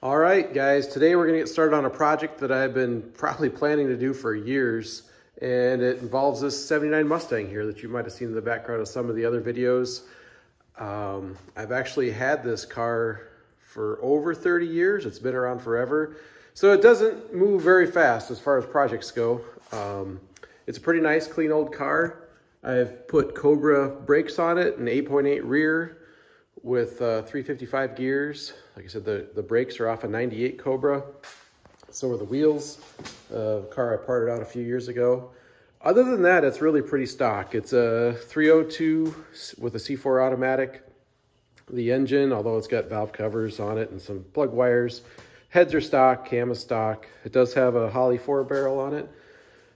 All right, guys, today we're gonna get started on a project that I've been probably planning to do for years, and it involves this 79 Mustang here that you might have seen in the background of some of the other videos. I've actually had this car for over 30 years. It's been around forever. So it doesn't move very fast as far as projects go. It's a pretty nice, clean old car. I've put Cobra brakes on it, an 8.8 rear with 355 gears. Like I said, the brakes are off a 98 Cobra. So are the wheels. Car I parted out a few years ago. Other than that, it's really pretty stock. It's a 302 with a C4 automatic. The engine, although it's got valve covers on it and some plug wires. Heads are stock, cam is stock. It does have a Holley 4-barrel on it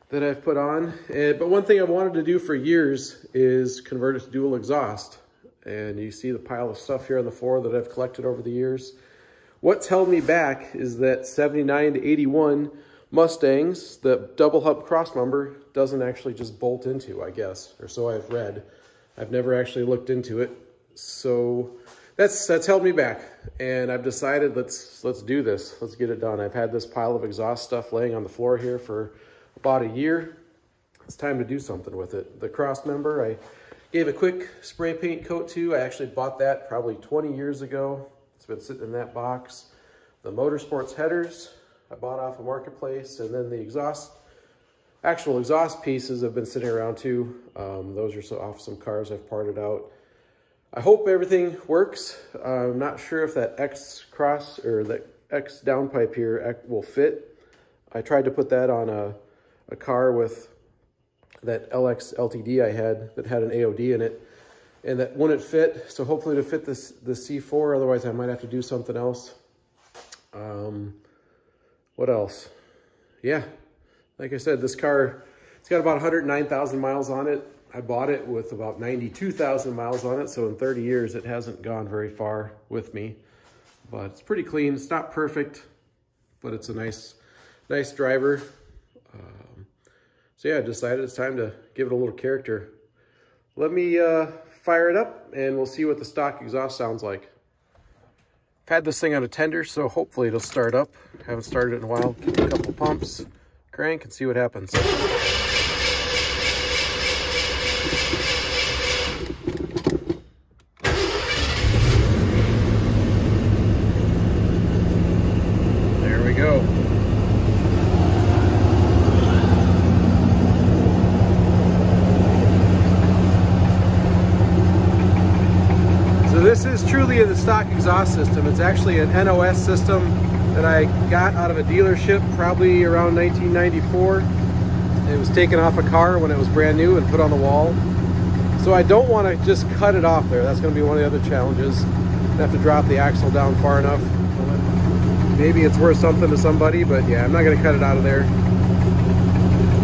that I've put on. But one thing I've wanted to do for years is convert it to dual exhaust. And you see the pile of stuff here on the floor that I've collected over the years. What's held me back is that 79 to 81 Mustangs, the double hub crossmember doesn't actually just bolt into, I guess, or so I've read. I've never actually looked into it. So that's held me back. And I've decided let's do this. Let's get it done. I've had this pile of exhaust stuff laying on the floor here for about a year. It's time to do something with it. The crossmember, I gave a quick spray paint coat to. I actually bought that probably 20 years ago. It's been sitting in that box. The Motorsports headers I bought off of Marketplace, and then the actual exhaust pieces have been sitting around too. Those are off some cars I've parted out. I hope everything works. I'm not sure if that X cross or that X downpipe here will fit. I tried to put that on a car with that LX LTD I had that had an AOD in it, and that wouldn't fit. So hopefully to fit the C4, otherwise I might have to do something else. What else? Yeah, like I said, this car, it's got about 109,000 miles on it. I bought it with about 92,000 miles on it. So in 30 years, it hasn't gone very far with me, but it's pretty clean. It's not perfect, but it's a nice driver. So yeah, I decided it's time to give it a little character. Let me fire it up and we'll see what the stock exhaust sounds like. I've had this thing on a tender, so hopefully it'll start up. Haven't started it in a while. Give it a couple pumps, crank, and see what happens. There we go. This is truly the stock exhaust system. It's actually an NOS system that I got out of a dealership probably around 1994. It was taken off a car when it was brand new and put on the wall. So I don't want to just cut it off there. That's going to be one of the other challenges. I have to drop the axle down far enough. Maybe it's worth something to somebody, but yeah, I'm not going to cut it out of there.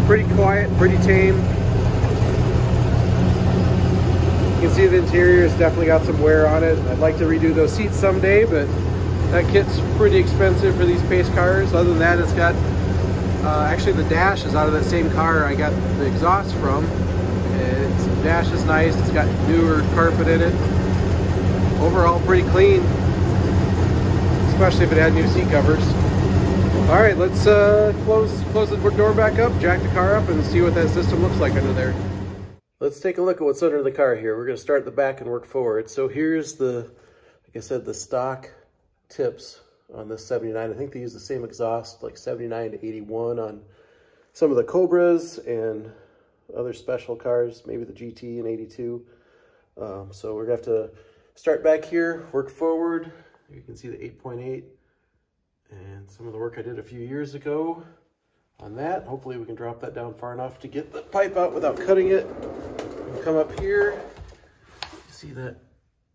Pretty quiet, pretty tame. You can see the interior has definitely got some wear on it. I'd like to redo those seats someday, but that kit's pretty expensive for these pace cars. Other than that, it's got, actually the dash is out of that same car I got the exhaust from. And the dash is nice. It's got newer carpet in it. Overall, pretty clean, especially if it had new seat covers. All right, let's close the door back up, jack the car up, and see what that system looks like under there. Let's take a look at what's under the car here. We're going to start at the back and work forward. So here's like I said, the stock tips on this 79. I think they use the same exhaust, like 79 to 81 on some of the Cobras and other special cars, maybe the GT and 82. So we're going to have to start back here, work forward. You can see the 8.8 and some of the work I did a few years ago on that. Hopefully we can drop that down far enough to get the pipe out without cutting it. We'll come up here, you see that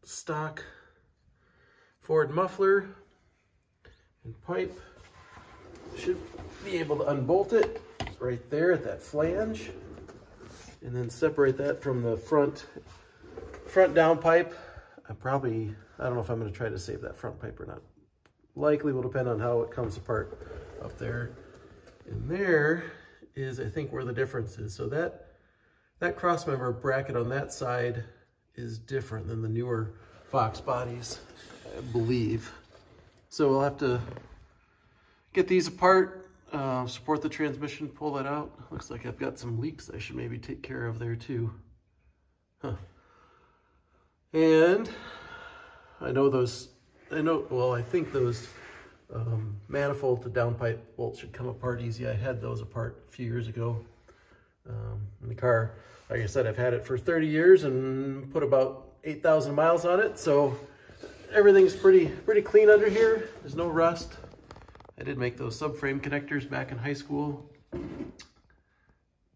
stock Ford muffler and pipe. Should be able to unbolt it right there at that flange, and then separate that from the front down pipe. I don't know if I'm going to try to save that front pipe or not. Likely will depend on how it comes apart up there. And there is, I think, where the difference is. So that crossmember bracket on that side is different than the newer Fox bodies, I believe. So we'll have to get these apart, support the transmission, pull that out. Looks like I've got some leaks I should maybe take care of there too. Huh. And I think those manifold to downpipe bolts should come apart easy. I had those apart a few years ago. In the car, like I said, I've had it for 30 years and put about 8,000 miles on it, so everything's pretty clean under here. There's no rust. I did make those subframe connectors back in high school.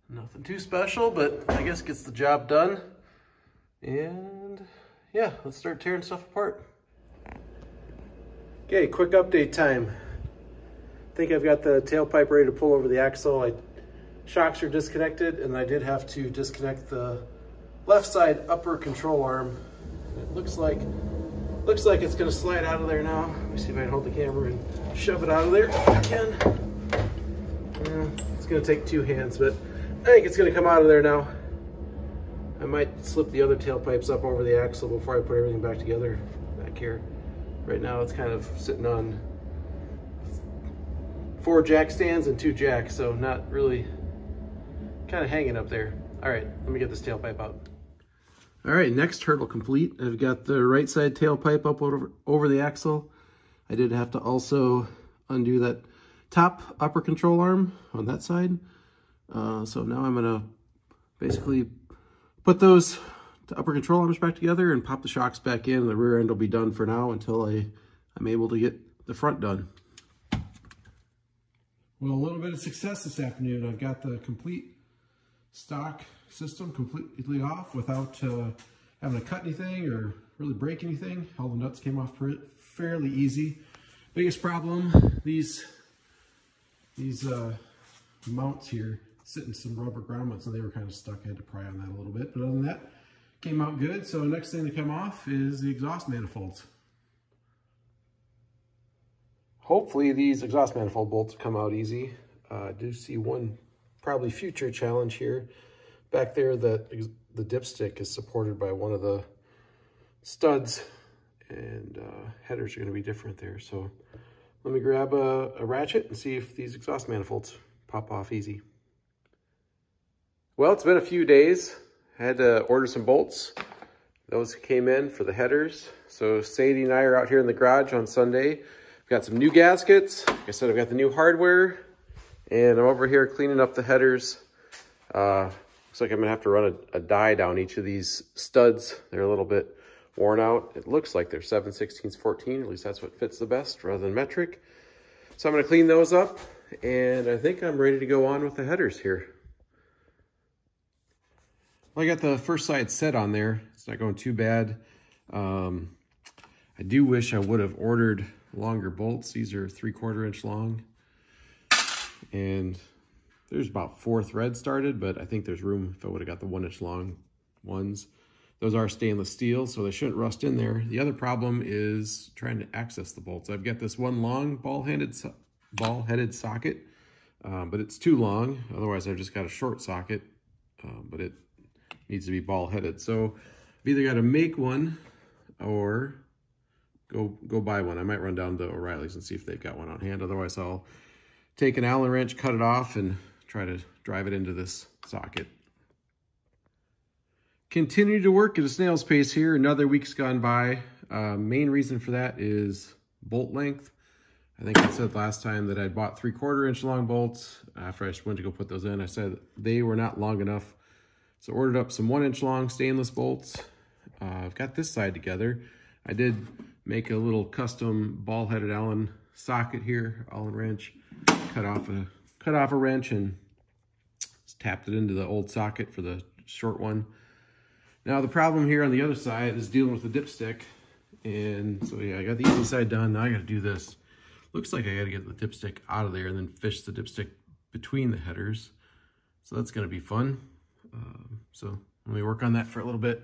Nothing too special, but I guess gets the job done. And yeah, let's start tearing stuff apart. Okay, quick update time. I think I've got the tailpipe ready to pull over the axle. Shocks are disconnected, and I did have to disconnect the left side upper control arm. It looks like it's gonna slide out of there now. Let me see if I can hold the camera and shove it out of there again. It's gonna take two hands, but I think it's gonna come out of there now. I might slip the other tailpipes up over the axle before I put everything back together back here. Right now it's kind of sitting on 4 jack stands and 2 jacks, so not really, kind of hanging up there. All right, let me get this tailpipe out. All right, next hurdle complete. I've got the right side tailpipe up over the axle. I did have to also undo that top upper control arm on that side. So now I'm gonna basically put those upper control arms back together and pop the shocks back in. The rear end will be done for now until I'm able to get the front done. Well, a little bit of success this afternoon. I've got the complete stock system completely off without having to cut anything or really break anything. All the nuts came off fairly easy. Biggest problem, these mounts here sit in some rubber grommets, and they were kind of stuck. I had to pry on that a little bit, but other than that, came out good. So next thing to come off is the exhaust manifolds. Hopefully these exhaust manifold bolts come out easy. I do see one probably future challenge here. Back there, the dipstick is supported by one of the studs, and headers are going to be different there. So let me grab a ratchet and see if these exhaust manifolds pop off easy. Well, it's been a few days. I had to order some bolts. Those came in for the headers. So Sadie and I are out here in the garage on Sunday. We've got some new gaskets. Like I said, I've got the new hardware, and I'm over here cleaning up the headers. Looks like I'm gonna have to run a die down each of these studs. They're a little bit worn out. It looks like they're 7/16 14, at least that's what fits the best rather than metric. So I'm gonna clean those up, and I think I'm ready to go on with the headers here. Well, I got the first side set on there. It's not going too bad. I do wish I would have ordered longer bolts. These are 3/4 inch long, and there's about 4 threads started, but I think there's room if I would have got the 1 inch long ones. Those are stainless steel, so they shouldn't rust in there. The other problem is trying to access the bolts. I've got this one long ball-headed socket, but it's too long. Otherwise, I've just got a short socket, but it needs to be ball-headed. So I've either got to make one or go buy one. I might run down to O'Reilly's and see if they've got one on hand. Otherwise, I'll take an Allen wrench, cut it off, and try to drive it into this socket. Continue to work at a snail's pace here. Another week's gone by. Main reason for that is bolt length. I think I said last time that I bought 3/4 inch long bolts. After I went to go put those in, I said they were not long enough. So ordered up some 1 inch long stainless bolts. I've got this side together. I did make a little custom ball-headed Allen socket here, Allen wrench. Cut off a wrench and tapped it into the old socket for the short one. Now the problem here on the other side is dealing with the dipstick. And so yeah, I got the easy side done. Now I gotta do this. Looks like I gotta get the dipstick out of there and then fish the dipstick between the headers. So that's gonna be fun. So let me work on that for a little bit.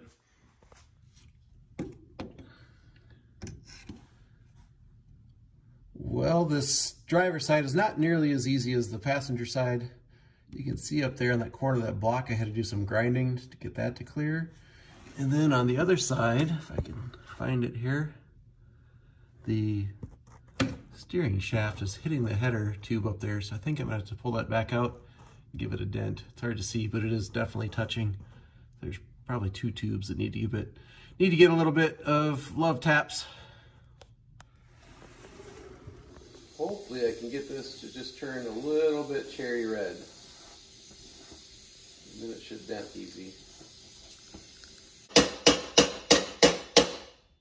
Well, this driver's side is not nearly as easy as the passenger side. You can see up there in that corner of that block, I had to do some grinding to get that to clear. And then on the other side, if I can find it here, the steering shaft is hitting the header tube up there, so I think I'm gonna have to pull that back out and give it a dent. It's hard to see, but it is definitely touching. There's probably 2 tubes that need to get a little bit of love taps. Hopefully I can get this to just turn a little bit cherry red. And then it should dent easy.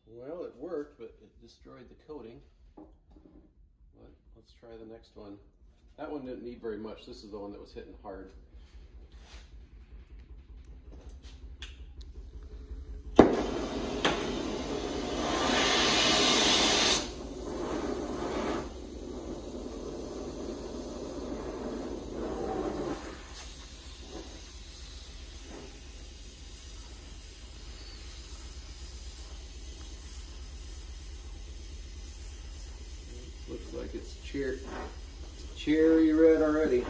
Well, it worked, but it destroyed the coating. But let's try the next one. That one didn't need very much. This is the one that was hitting hard. Looks like it's cherry red already.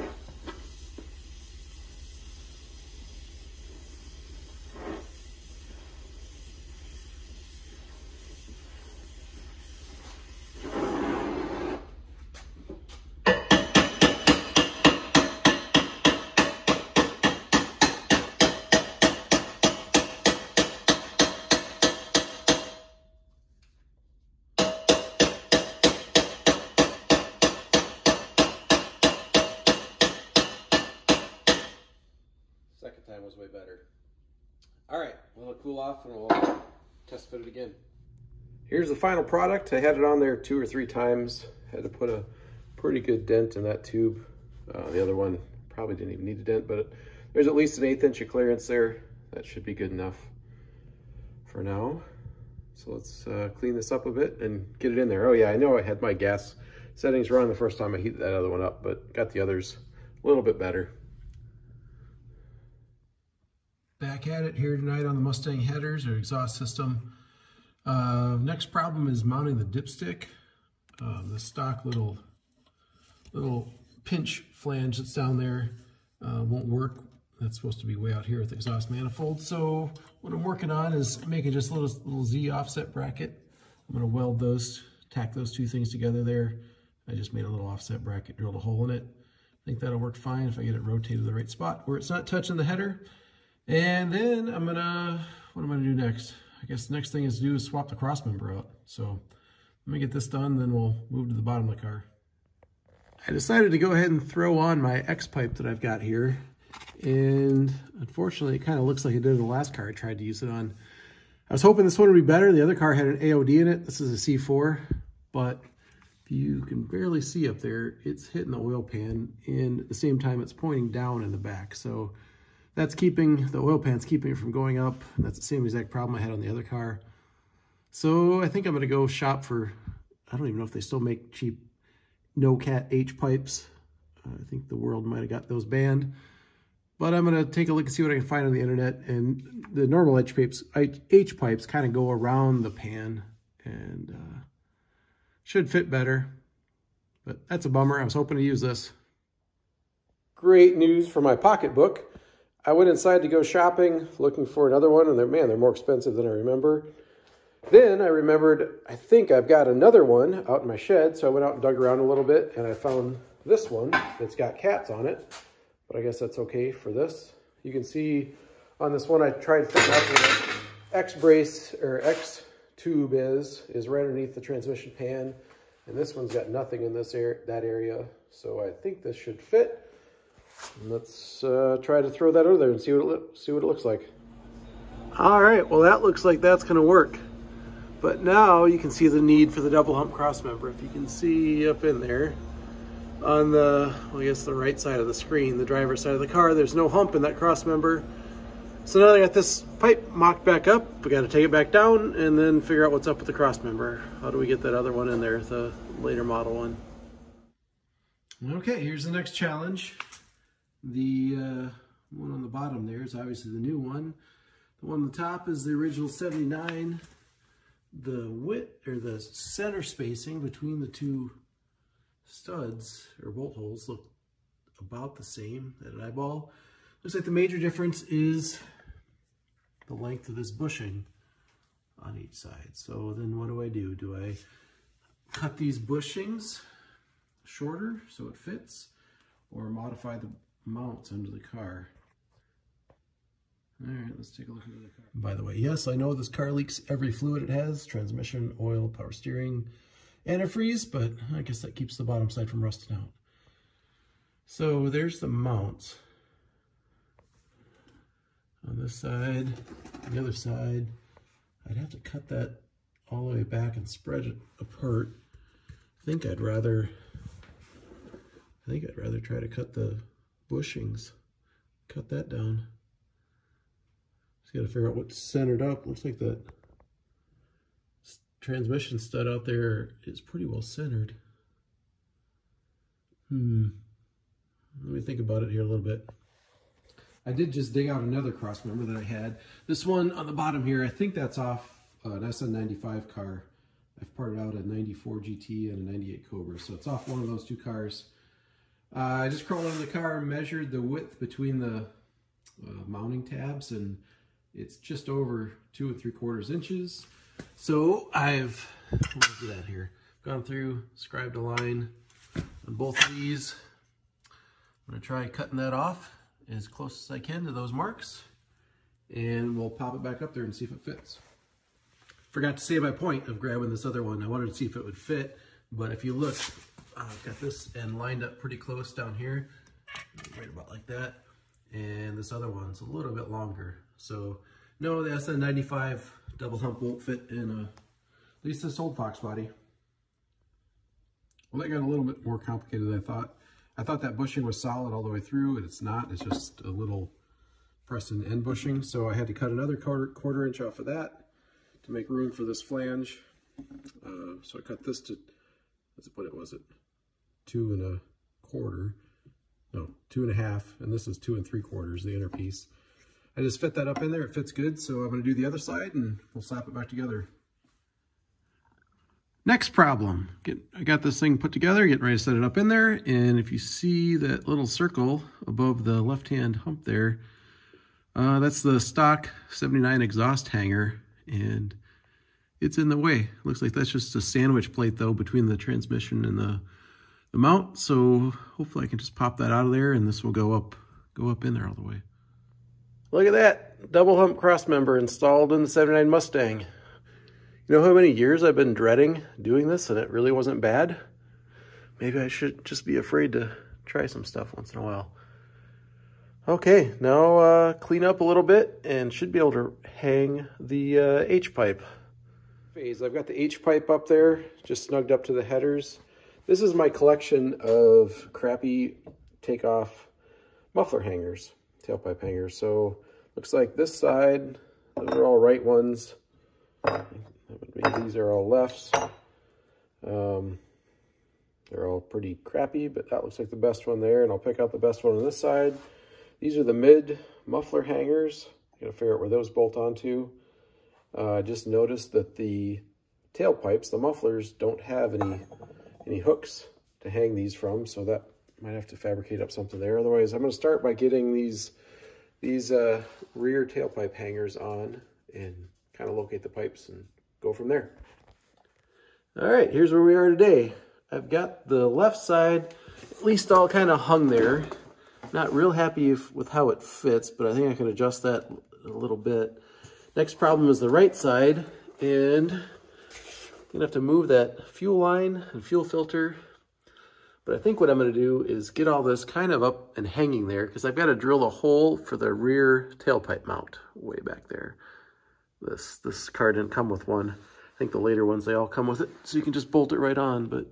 Second time was way better. All right, we'll let it cool off and we'll test fit it again. Here's the final product. I had it on there 2 or 3 times. Had to put a pretty good dent in that tube. The other one probably didn't even need a dent, but there's at least an 1/8 inch of clearance there. That should be good enough for now. So let's clean this up a bit and get it in there. Oh yeah, I know I had my gas settings wrong the first time I heated that other one up, but got the others a little bit better. Back at it here tonight on the Mustang headers or exhaust system. Next problem is mounting the dipstick. The stock little pinch flange that's down there won't work. That's supposed to be way out here with the exhaust manifold. So what I'm working on is making just a little Z offset bracket. I'm gonna weld those, tack those 2 things together there. I just made a little offset bracket, drilled a hole in it. I think that'll work fine if I get it rotated to the right spot where it's not touching the header. And then what am I gonna do next? I guess the next thing is to do is swap the cross member out. So let me get this done, then we'll move to the bottom of the car. I decided to go ahead and throw on my X pipe that I've got here. And unfortunately, it kind of looks like it did in the last car I tried to use it on. I was hoping this one would be better. The other car had an AOD in it. This is a C4, but if you can barely see up there, it's hitting the oil pan, and at the same time, it's pointing down in the back. So that's keeping, the oil pan's keeping it from going up. And that's the same exact problem I had on the other car. So I think I'm gonna go shop for, I don't even know if they still make cheap no-cat H pipes. I think the world might've got those banned. But I'm gonna take a look and see what I can find on the internet. And the normal H pipes kind of go around the pan and should fit better. But that's a bummer. I was hoping to use this. Great news for my pocketbook. I went inside to go shopping, looking for another one, and they're more expensive than I remember. Then I remembered, I think I've got another one out in my shed, so I went out and dug around a little bit, and I found this one that's got cats on it, but I guess that's okay for this. You can see on this one I tried fitting out where the X brace, or X tube is right underneath the transmission pan, and this one's got nothing in that area, so I think this should fit. Let's try to throw that over there and see what it looks like. All right, well that looks like that's gonna work. But now you can see the need for the double hump cross member. If you can see up in there on the, well, I guess the right side of the screen, the driver's side of the car, there's no hump in that cross member. So now I got this pipe mocked back up. We gotta take it back down and then figure out what's up with the cross member. How do we get that other one in there, the later model one? Okay, here's the next challenge. The one on the bottom there is obviously the new one. The one on the top is the original 79. The width, or the center spacing between the 2 studs or bolt holes look about the same at an eyeball. Looks like the major difference is the length of this bushing on each side. So then what do? Do I cut these bushings shorter so it fits, or modify the mounts under the car. All right, let's take a look at the car. By the way, yes, I know this car leaks every fluid it has, transmission, oil, power steering, antifreeze, but I guess that keeps the bottom side from rusting out. So there's the mounts. On this side, the other side, I'd have to cut that all the way back and spread it apart. I think I'd rather try to cut the bushings, cut that down. Just got to figure out what's centered up. Looks like that transmission stud out there is pretty well centered. Let me think about it here a little bit. I did just dig out another cross member that I had. This one on the bottom here, I think that's off an SN95 car. I've parted out a 94 GT and a 98 Cobra, so it's off one of those two cars. I just crawled under the car, measured the width between the mounting tabs, and it's just over 2 3/4 inches. So I've, what is that here? Gone through, scribed a line on both of these. I'm gonna try cutting that off as close as I can to those marks, and we'll pop it back up there and see if it fits. Forgot to say my point of grabbing this other one. I wanted to see if it would fit, but if you look, I've got this end lined up pretty close down here, right about like that, and this other one's a little bit longer. So no, the SN95 double hump won't fit in at least this old Fox body. Well, that got a little bit more complicated than I thought. I thought that bushing was solid all the way through, and it's not. It's just a little press and end bushing. So I had to cut another quarter inch off of that to make room for this flange. So I cut this to, what was it? 2 1/4. No, 2 1/2, and this is 2 3/4, the inner piece. I just fit that up in there. It fits good, so I'm going to do the other side, and we'll slap it back together. Next problem. I got this thing put together, getting ready to set it up in there, and if you see that little circle above the left-hand hump there, that's the stock 79 exhaust hanger, and it's in the way. Looks like that's just a sandwich plate, though, between the transmission and the mount, so hopefully I can just pop that out of there, and this will go up in there all the way. Look at that, double hump cross member installed in the 79 Mustang. You know how many years I've been dreading doing this, and it really wasn't bad? Maybe I should just be afraid to try some stuff once in a while. Okay, now clean up a little bit and should be able to hang the H-pipe. I've got the H-pipe up there, just snugged up to the headers. This is my collection of crappy takeoff muffler hangers, tailpipe hangers. So looks like this side, those are all right ones. These are all lefts. They're all pretty crappy, but that looks like the best one there, and I'll pick out the best one on this side. These are the mid muffler hangers. I gotta figure out where those bolt onto. I just noticed that the tailpipes, the mufflers, don't have any hooks to hang these from, so that might have to fabricate up something there. Otherwise, I'm gonna start by getting these rear tailpipe hangers on and kind of locate the pipes and go from there. All right, here's where we are today. I've got the left side at least all kind of hung there. Not real happy with how it fits, but I think I can adjust that a little bit. Next problem is the right side, and I'm gonna have to move that fuel line and fuel filter. But I think what I'm gonna do is get all this kind of up and hanging there, because I've got to drill a hole for the rear tailpipe mount way back there. This car didn't come with one. I think the later ones, they all come with it, so you can just bolt it right on. But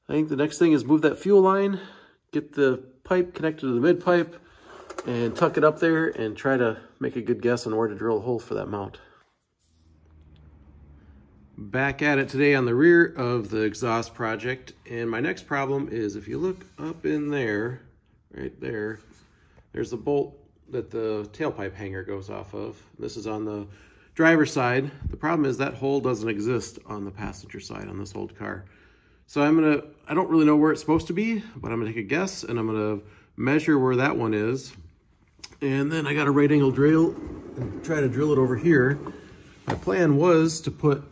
I think the next thing is move that fuel line, get the pipe connected to the mid pipe, and tuck it up there and try to make a good guess on where to drill a hole for that mount. Back at it today on the rear of the exhaust project, and my next problem is if you look up in there, right there, there's the bolt that the tailpipe hanger goes off of. This is on the driver's side. The problem is that hole doesn't exist on the passenger side on this old car. So I don't really know where it's supposed to be, but I'm gonna take a guess, and I'm gonna measure where that one is. And then I got a right angle drill and try to drill it over here. My plan was to put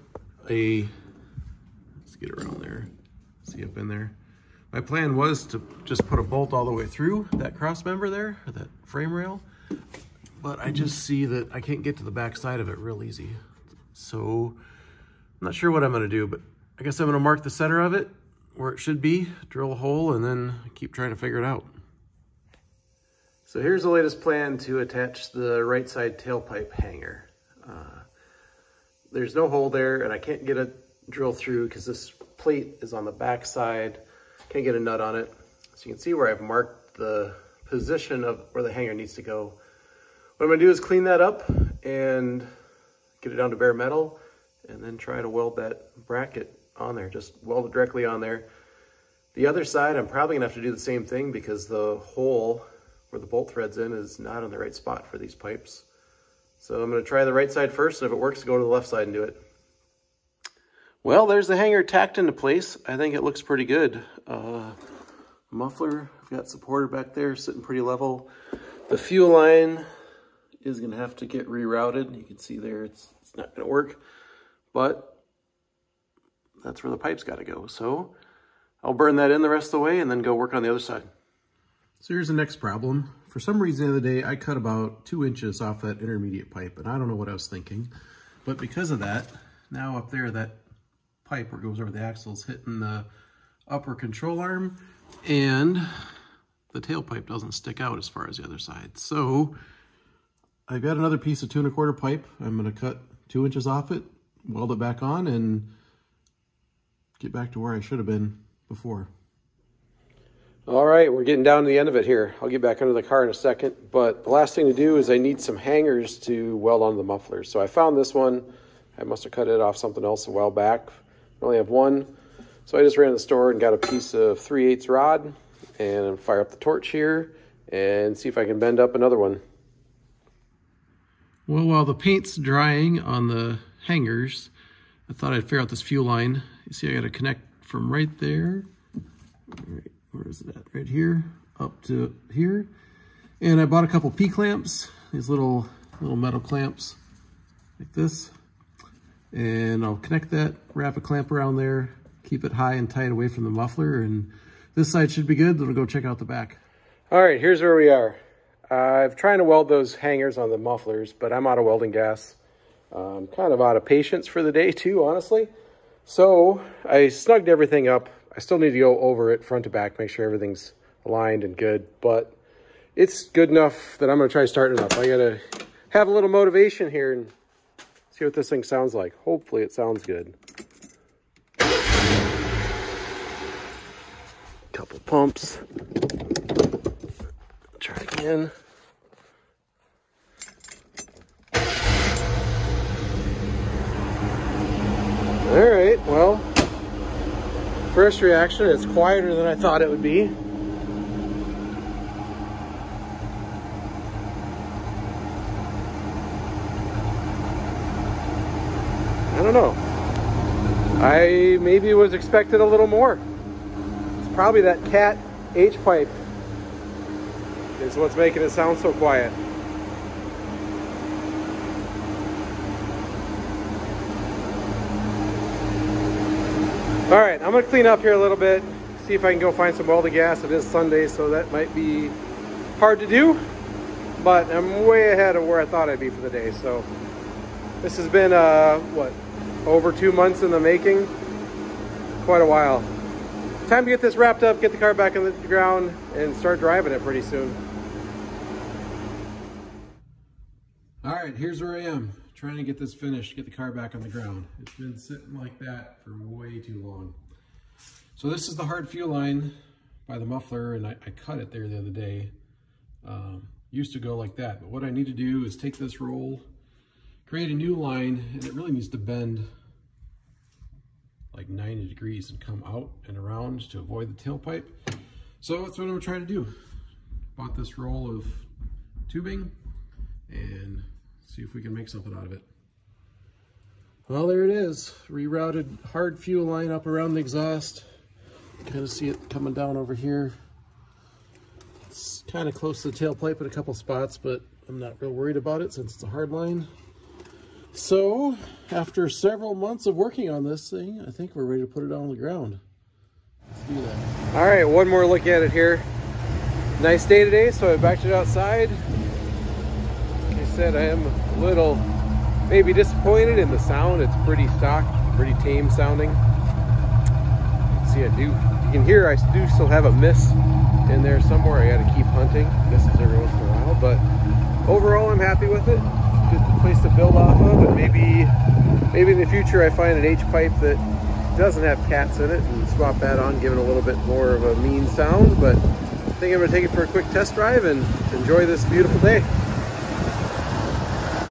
let's get around there. See up in there. My plan was to just put a bolt all the way through that cross member there, or that frame rail, but I just see that I can't get to the back side of it real easy. So I'm not sure what I'm gonna do, but I guess I'm gonna mark the center of it where it should be, drill a hole, and then keep trying to figure it out. So here's the latest plan to attach the right side tailpipe hanger. There's no hole there, and I can't get a drill through because this plate is on the back side. Can't get a nut on it. So you can see where I've marked the position of where the hanger needs to go. What I'm gonna do is clean that up and get it down to bare metal, and then try to weld that bracket on there. Just weld it directly on there. The other side, I'm probably gonna have to do the same thing because the hole where the bolt thread's in is not on the right spot for these pipes. So I'm gonna try the right side first, and if it works, go to the left side and do it. Well, there's the hanger tacked into place. I think it looks pretty good. Muffler, I've got supported back there, sitting pretty level. The fuel line is gonna have to get rerouted. You can see there, it's not gonna work, but that's where the pipe's gotta go. So I'll burn that in the rest of the way and then go work on the other side. So here's the next problem. For some reason the other day, I cut about 2 inches off that intermediate pipe, and I don't know what I was thinking. But because of that, now up there, that pipe where it goes over the axle is hitting the upper control arm, and the tailpipe doesn't stick out as far as the other side. So I've got another piece of 2 1/4 pipe. I'm gonna cut 2 inches off it, weld it back on, and get back to where I should have been before. All right, we're getting down to the end of it here. I'll get back under the car in a second, but the last thing to do is I need some hangers to weld onto the muffler. So I found this one. I must have cut it off something else a while back. I only have one. So I just ran to the store and got a piece of 3/8 rod and fire up the torch here and see if I can bend up another one. Well, while the paint's drying on the hangers, I thought I'd figure out this fuel line. You see I got to connect from right there. Where is it at? Right here, up to here. And I bought a couple P-clamps, these little metal clamps like this. And I'll connect that, wrap a clamp around there, keep it high and tight away from the muffler, and this side should be good. Then we'll go check out the back. All right, here's where we are. I've tried to weld those hangers on the mufflers, but I'm out of welding gas. I'm kind of out of patience for the day too, honestly. So I snugged everything up. I still need to go over it front to back, make sure everything's aligned and good, but it's good enough that I'm gonna try starting it up. I gotta have a little motivation here and see what this thing sounds like. Hopefully it sounds good. Couple pumps. Try again. All right, well, first reaction, it's quieter than I thought it would be. I don't know. I maybe was expecting a little more. It's probably that cat H pipe is what's making it sound so quiet. All right, I'm gonna clean up here a little bit, see if I can go find some welding gas. It is Sunday, so that might be hard to do, but I'm way ahead of where I thought I'd be for the day. So this has been, what, over 2 months in the making? Quite a while. Time to get this wrapped up, get the car back on the ground, and start driving it pretty soon. All right, here's where I am. Trying to get this finished, get the car back on the ground. It's been sitting like that for way too long. So this is the hard fuel line by the muffler, and I cut it there the other day. Used to go like that, but what I need to do is take this roll, create a new line, and it really needs to bend like 90 degrees and come out and around to avoid the tailpipe. So that's what I'm gonna try to do. Bought this roll of tubing and see if we can make something out of it. Well, there it is. Rerouted hard fuel line up around the exhaust. Kind of see it coming down over here. It's kind of close to the tailpipe in a couple spots, but I'm not real worried about it since it's a hard line. So after several months of working on this thing, I think we're ready to put it on the ground. Let's do that. All right, one more look at it here. Nice day today, so I backed it outside. Like I said, I am a little maybe disappointed in the sound. It's pretty stock, pretty tame sounding. See, you can hear I do still have a miss in there somewhere. I got to keep hunting misses every once in a while, but overall I'm happy with it. Good place to build off of, and maybe in the future I find an H-pipe that doesn't have cats in it and swap that on, give it a little bit more of a mean sound. But I think I'm going to take it for a quick test drive and enjoy this beautiful day.